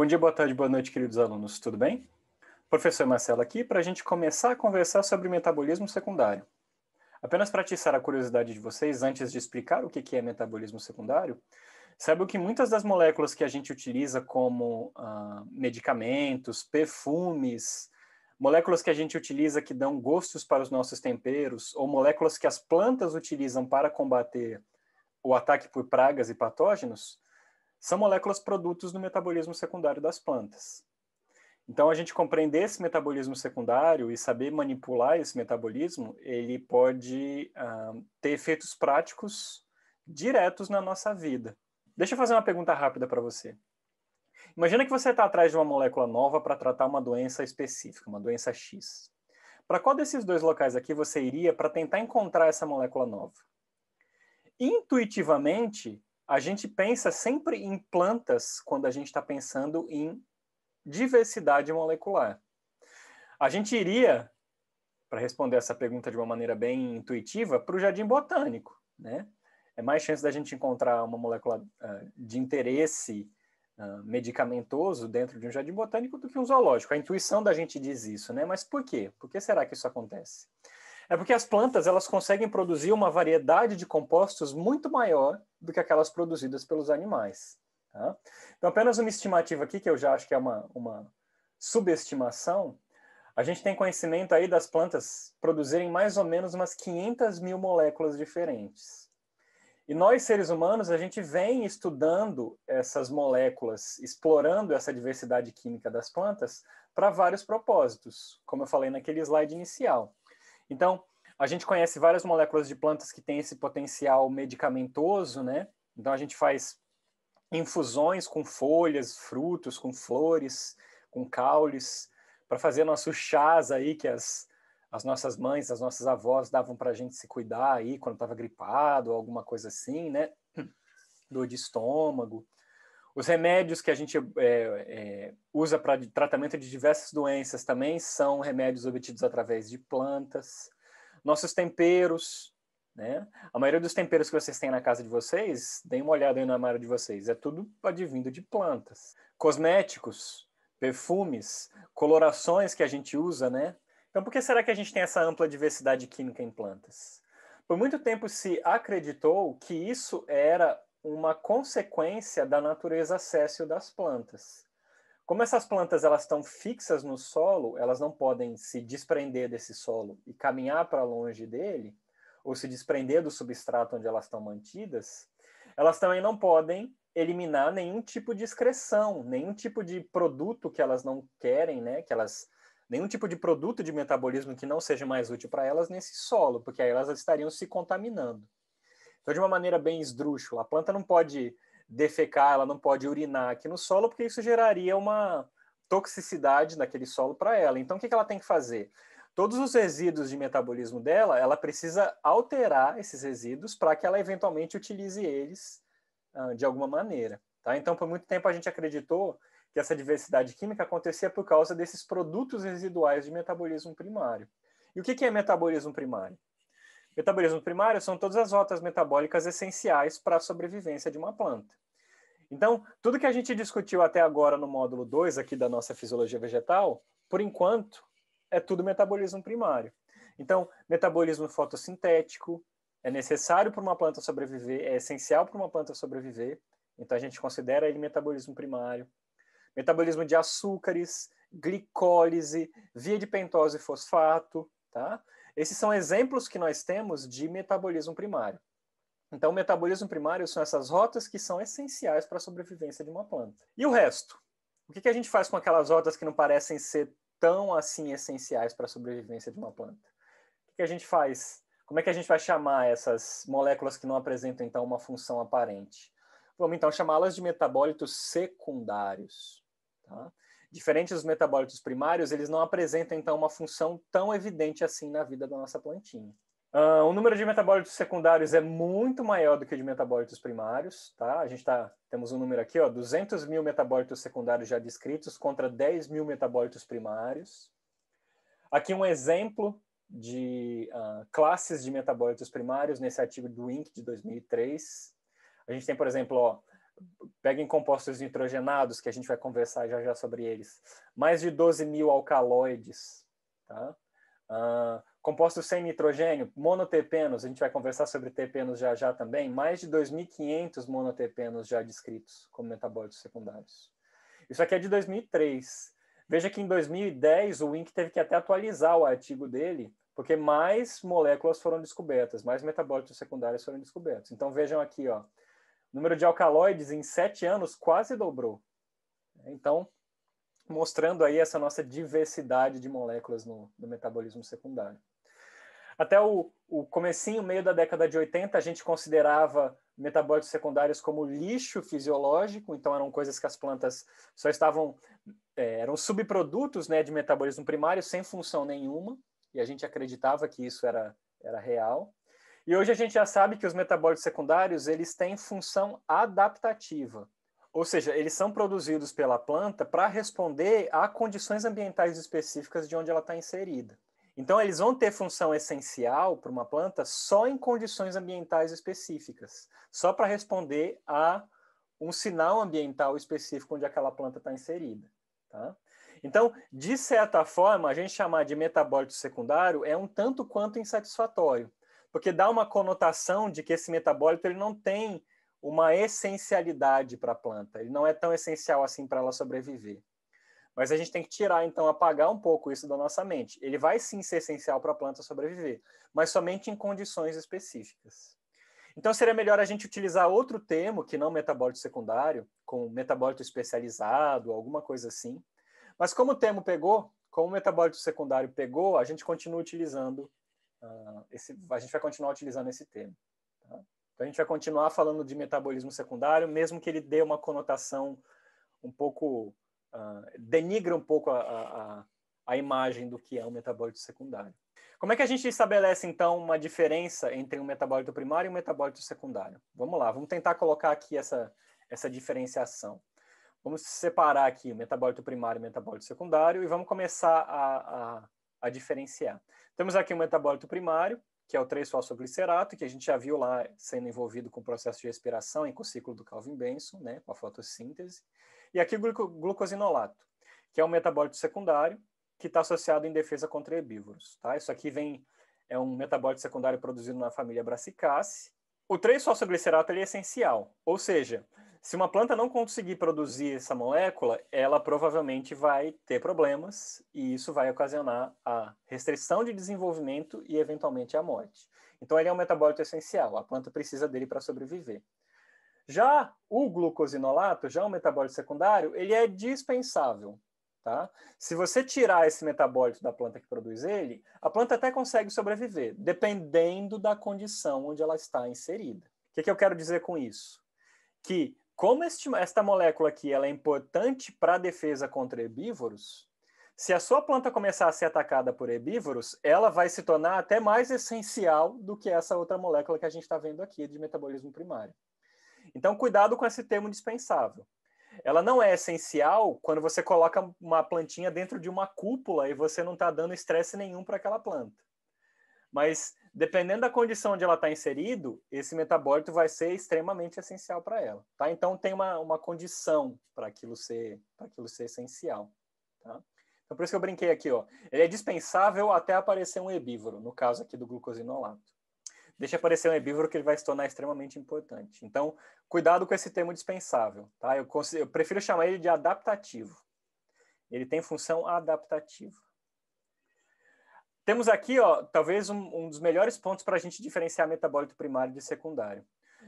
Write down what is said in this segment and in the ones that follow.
Bom dia, boa tarde, boa noite, queridos alunos. Tudo bem? Professor Marcelo aqui para a gente começar a conversar sobre metabolismo secundário. Apenas para atiçar a curiosidade de vocês, antes de explicar o que é metabolismo secundário, saibam que muitas das moléculas que a gente utiliza como medicamentos, perfumes, moléculas que a gente utiliza que dão gostos para os nossos temperos, ou moléculas que as plantas utilizam para combater o ataque por pragas e patógenos, são moléculas produtos do metabolismo secundário das plantas. Então, a gente compreender esse metabolismo secundário e saber manipular esse metabolismo, ele pode ter efeitos práticos diretos na nossa vida. Deixa eu fazer uma pergunta rápida para você. Imagina que você está atrás de uma molécula nova para tratar uma doença específica, uma doença X. Para qual desses dois locais aqui você iria para tentar encontrar essa molécula nova? Intuitivamente, a gente pensa sempre em plantas quando a gente está pensando em diversidade molecular. A gente iria, para responder essa pergunta de uma maneira bem intuitiva, para o jardim botânico, né? É mais chance da gente encontrar uma molécula de interesse medicamentoso dentro de um jardim botânico do que um zoológico. A intuição da gente diz isso, né? Mas por quê? Por que será que isso acontece? É porque as plantas elas conseguem produzir uma variedade de compostos muito maior do que aquelas produzidas pelos animais. Tá? Então, apenas uma estimativa aqui, que eu já acho que é uma subestimação, a gente tem conhecimento aí das plantas produzirem mais ou menos umas 500 mil moléculas diferentes. E nós, seres humanos, a gente vem estudando essas moléculas, explorando essa diversidade química das plantas para vários propósitos, como eu falei naquele slide inicial. Então, a gente conhece várias moléculas de plantas que têm esse potencial medicamentoso, né? Então, a gente faz infusões com folhas, frutos, com flores, com caules, para fazer nossos chás aí que as nossas mães, as nossas avós davam para a gente se cuidar aí quando estava gripado ou alguma coisa assim, né? Dor de estômago. Os remédios que a gente usa para tratamento de diversas doenças também são remédios obtidos através de plantas. Nossos temperos, né? A maioria dos temperos que vocês têm na casa de vocês, deem uma olhada aí no armário de vocês, é tudo advindo de plantas. Cosméticos, perfumes, colorações que a gente usa, né? Então, por que será que a gente tem essa ampla diversidade química em plantas? Por muito tempo se acreditou que isso era uma consequência da natureza séssil das plantas. Como essas plantas elas estão fixas no solo, elas não podem se desprender desse solo e caminhar para longe dele, ou se desprender do substrato onde elas estão mantidas, elas também não podem eliminar nenhum tipo de excreção, nenhum tipo de produto que elas não querem, né? Nenhum tipo de produto de metabolismo que não seja mais útil para elas nesse solo, porque aí elas estariam se contaminando. Então, de uma maneira bem esdrúxula, a planta não pode defecar, ela não pode urinar aqui no solo, porque isso geraria uma toxicidade naquele solo para ela. Então, o que ela tem que fazer? Todos os resíduos de metabolismo dela, ela precisa alterar esses resíduos para que ela eventualmente utilize eles de alguma maneira. Tá? Então, por muito tempo a gente acreditou que essa diversidade química acontecia por causa desses produtos residuais de metabolismo primário. E o que é metabolismo primário? Metabolismo primário são todas as rotas metabólicas essenciais para a sobrevivência de uma planta. Então, tudo que a gente discutiu até agora no módulo 2 aqui da nossa fisiologia vegetal, por enquanto, é tudo metabolismo primário. Então, metabolismo fotossintético é necessário para uma planta sobreviver, é essencial para uma planta sobreviver, então a gente considera ele metabolismo primário. Metabolismo de açúcares, glicólise, via de pentose e fosfato, tá? Esses são exemplos que nós temos de metabolismo primário. Então, o metabolismo primário são essas rotas que são essenciais para a sobrevivência de uma planta. E o resto? O que a gente faz com aquelas rotas que não parecem ser tão assim essenciais para a sobrevivência de uma planta? O que a gente faz? Como é que a gente vai chamar essas moléculas que não apresentam, então, uma função aparente? Vamos, então, chamá-las de metabólitos secundários. Tá? Diferente dos metabólitos primários, eles não apresentam, então, uma função tão evidente assim na vida da nossa plantinha. O número de metabólitos secundários é muito maior do que o de metabólitos primários. Tá? A gente temos um número aqui, 200 mil metabólitos secundários já descritos contra 10 mil metabólitos primários. Aqui um exemplo de classes de metabólitos primários nesse artigo do INC de 2003. A gente tem, por exemplo, Peguem compostos nitrogenados, que a gente vai conversar já já sobre eles. Mais de 12 mil alcaloides. Tá? Compostos sem nitrogênio, monoterpenos, a gente vai conversar sobre terpenos já já também. Mais de 2.500 monoterpenos já descritos como metabólitos secundários. Isso aqui é de 2003. Veja que em 2010 o Wink teve que até atualizar o artigo dele, porque mais moléculas foram descobertas, mais metabólitos secundários foram descobertos. Então vejam aqui, ó, o número de alcaloides em 7 anos quase dobrou. Então, mostrando aí essa nossa diversidade de moléculas no metabolismo secundário. Até o comecinho, meio da década de 80, a gente considerava metabólitos secundários como lixo fisiológico, então eram coisas que as plantas só estavam... eram subprodutos, né, de metabolismo primário, sem função nenhuma, e a gente acreditava que isso era real. E hoje a gente já sabe que os metabólitos secundários eles têm função adaptativa, ou seja, eles são produzidos pela planta para responder a condições ambientais específicas de onde ela está inserida. Então, eles vão ter função essencial para uma planta só em condições ambientais específicas, só para responder a um sinal ambiental específico onde aquela planta está inserida. Tá? Então, de certa forma, a gente chamar de metabólito secundário é um tanto quanto insatisfatório, porque dá uma conotação de que esse metabólito ele não tem uma essencialidade para a planta, ele não é tão essencial assim para ela sobreviver. Mas a gente tem que tirar, então, apagar um pouco isso da nossa mente. Ele vai sim ser essencial para a planta sobreviver, mas somente em condições específicas. Então, seria melhor a gente utilizar outro termo, que não metabólito secundário, como metabólito especializado, alguma coisa assim. Mas como o termo pegou, como o metabólito secundário pegou, a gente continua utilizando, a gente vai continuar utilizando esse termo. Tá? Então, a gente vai continuar falando de metabolismo secundário, mesmo que ele dê uma conotação um pouco... denigra um pouco a imagem do que é um metabólito secundário. Como é que a gente estabelece, então, uma diferença entre um metabólito primário e um metabólito secundário? Vamos lá, vamos tentar colocar aqui essa diferenciação. Vamos separar aqui o metabólito primário e o metabólito secundário e vamos começar a diferenciar. Temos aqui o metabólito primário, que é o 3-fosfoglicerato, que a gente já viu lá sendo envolvido com o processo de respiração e com o ciclo do Calvin-Benson, né, com a fotossíntese. E aqui o glucosinolato, que é um metabólito secundário que está associado em defesa contra herbívoros. Tá? Isso aqui é um metabólito secundário produzido na família Brassicaceae. O 3-fosfoglicerato é essencial, ou seja, se uma planta não conseguir produzir essa molécula, ela provavelmente vai ter problemas e isso vai ocasionar a restrição de desenvolvimento e, eventualmente, a morte. Então, ele é um metabólito essencial, a planta precisa dele para sobreviver. Já o glucosinolato, já o metabólito secundário, ele é dispensável. Tá? Se você tirar esse metabólito da planta que produz ele, a planta até consegue sobreviver, dependendo da condição onde ela está inserida. O que eu quero dizer com isso? Que, como esta molécula aqui ela é importante para a defesa contra herbívoros, se a sua planta começar a ser atacada por herbívoros, ela vai se tornar até mais essencial do que essa outra molécula que a gente está vendo aqui de metabolismo primário. Então, cuidado com esse termo dispensável. Ela não é essencial quando você coloca uma plantinha dentro de uma cúpula e você não está dando estresse nenhum para aquela planta. Mas, dependendo da condição onde ela está inserido, esse metabólito vai ser extremamente essencial para ela. Tá? Então, tem uma condição para aquilo ser essencial. Tá? Então, por isso que eu brinquei aqui. Ó. Ele é dispensável até aparecer um herbívoro, no caso aqui do glucosinolato. Deixa aparecer um herbívoro que ele vai se tornar extremamente importante. Então, cuidado com esse termo dispensável. Tá? Eu prefiro chamar ele de adaptativo. Ele tem função adaptativa. Temos aqui, ó, talvez um dos melhores pontos para a gente diferenciar metabólito primário de secundário.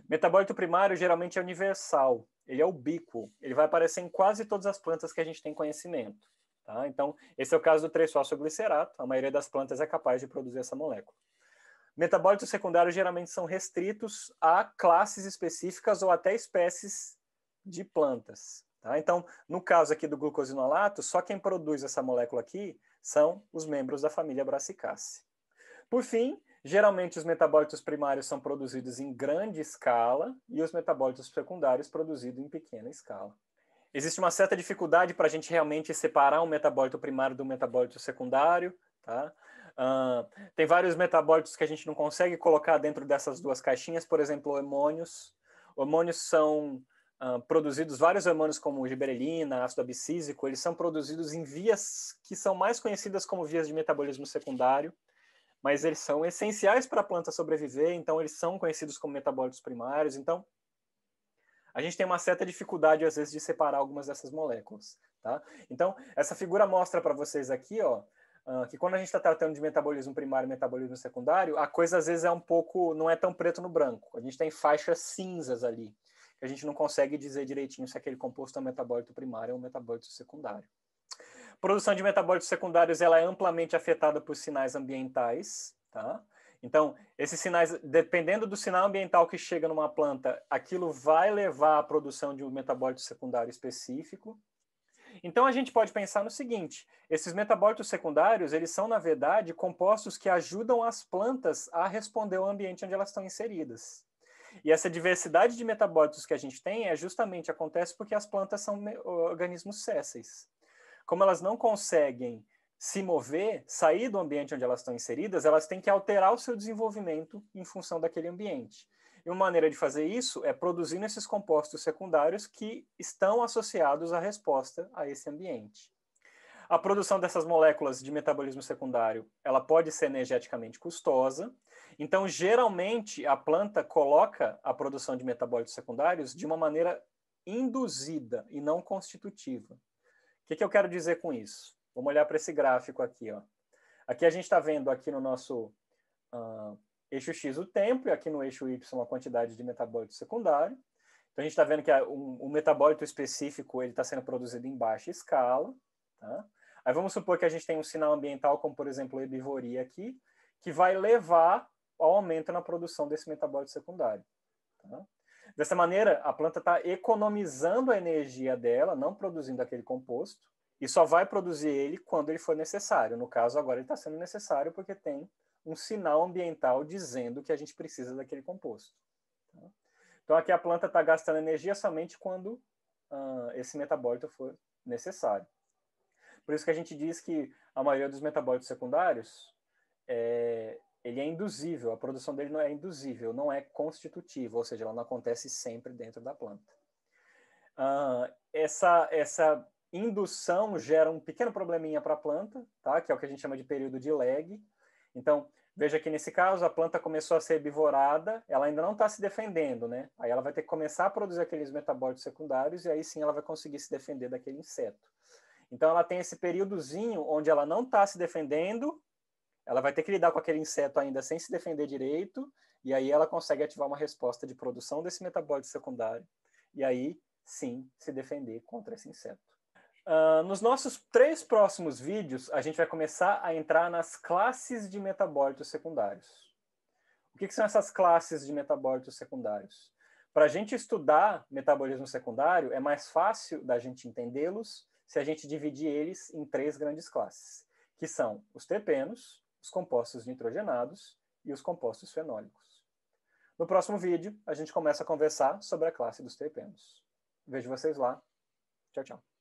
Metabólito primário geralmente é universal, ele é ubíquo, ele vai aparecer em quase todas as plantas que a gente tem conhecimento. Tá? Então, esse é o caso do 3-fosfoglicerato, a maioria das plantas é capaz de produzir essa molécula. Metabólitos secundários geralmente são restritos a classes específicas ou até espécies de plantas. Tá? Então, no caso aqui do glucosinolato, só quem produz essa molécula aqui são os membros da família Brassicaceae. Por fim, geralmente os metabólitos primários são produzidos em grande escala e os metabólitos secundários produzidos em pequena escala. Existe uma certa dificuldade para a gente realmente separar um metabólito primário do metabólito secundário. Tá? Tem vários metabólitos que a gente não consegue colocar dentro dessas duas caixinhas, por exemplo, hormônios. Hormônios são produzidos vários hormônios como giberelina, ácido abscísico, eles são produzidos em vias que são mais conhecidas como vias de metabolismo secundário, mas eles são essenciais para a planta sobreviver, então eles são conhecidos como metabólitos primários. Então, a gente tem uma certa dificuldade, às vezes, de separar algumas dessas moléculas. Tá? Então, essa figura mostra para vocês aqui, ó, que quando a gente está tratando de metabolismo primário e metabolismo secundário, a coisa, às vezes, é um pouco, não é tão preto no branco. A gente tem faixas cinzas ali, que a gente não consegue dizer direitinho se aquele composto é um metabólito primário ou um metabólito secundário. A produção de metabólitos secundários ela é amplamente afetada por sinais ambientais, tá? Então, esses sinais, dependendo do sinal ambiental que chega numa planta, aquilo vai levar à produção de um metabólito secundário específico. Então, a gente pode pensar no seguinte, esses metabólitos secundários, eles são, na verdade, compostos que ajudam as plantas a responder ao ambiente onde elas estão inseridas. E essa diversidade de metabólitos que a gente tem justamente acontece porque as plantas são organismos sésseis. Como elas não conseguem se mover, sair do ambiente onde elas estão inseridas, elas têm que alterar o seu desenvolvimento em função daquele ambiente. E uma maneira de fazer isso é produzindo esses compostos secundários que estão associados à resposta a esse ambiente. A produção dessas moléculas de metabolismo secundário, ela pode ser energeticamente custosa. Então, geralmente, a planta coloca a produção de metabólitos secundários de uma maneira induzida e não constitutiva. O que eu quero dizer com isso? Vamos olhar para esse gráfico aqui. Ó. Aqui a gente está vendo aqui no nosso eixo X o tempo e aqui no eixo Y a quantidade de metabólito secundário. Então a gente está vendo que um metabólito específico ele está sendo produzido em baixa escala. Tá? Aí vamos supor que a gente tem um sinal ambiental, como por exemplo a herbivoria aqui, que vai levar ao aumento na produção desse metabólito secundário. Tá? Dessa maneira, a planta está economizando a energia dela, não produzindo aquele composto, e só vai produzir ele quando ele for necessário. No caso, agora ele está sendo necessário porque tem um sinal ambiental dizendo que a gente precisa daquele composto. Tá? Então, aqui a planta está gastando energia somente quando esse metabólito for necessário. Por isso que a gente diz que a maioria dos metabólitos secundários ele é induzível, a produção dele não é induzível, não é constitutiva, ou seja, ela não acontece sempre dentro da planta. Essa indução gera um pequeno probleminha para a planta, tá? Que é o que a gente chama de período de lag. Então, veja que nesse caso a planta começou a ser herbivorada, ela ainda não está se defendendo, né? Aí ela vai ter que começar a produzir aqueles metabólitos secundários e aí sim ela vai conseguir se defender daquele inseto. Então ela tem esse períodozinho onde ela não está se defendendo, ela vai ter que lidar com aquele inseto ainda sem se defender direito, e aí ela consegue ativar uma resposta de produção desse metabólito secundário, e aí sim se defender contra esse inseto. Nos nossos 3 próximos vídeos, a gente vai começar a entrar nas classes de metabólitos secundários. O que são essas classes de metabólitos secundários? Para a gente estudar metabolismo secundário, é mais fácil da gente entendê-los se a gente dividir eles em 3 grandes classes, que são os terpenos, os compostos nitrogenados e os compostos fenólicos. No próximo vídeo, a gente começa a conversar sobre a classe dos terpenos. Vejo vocês lá. Tchau, tchau.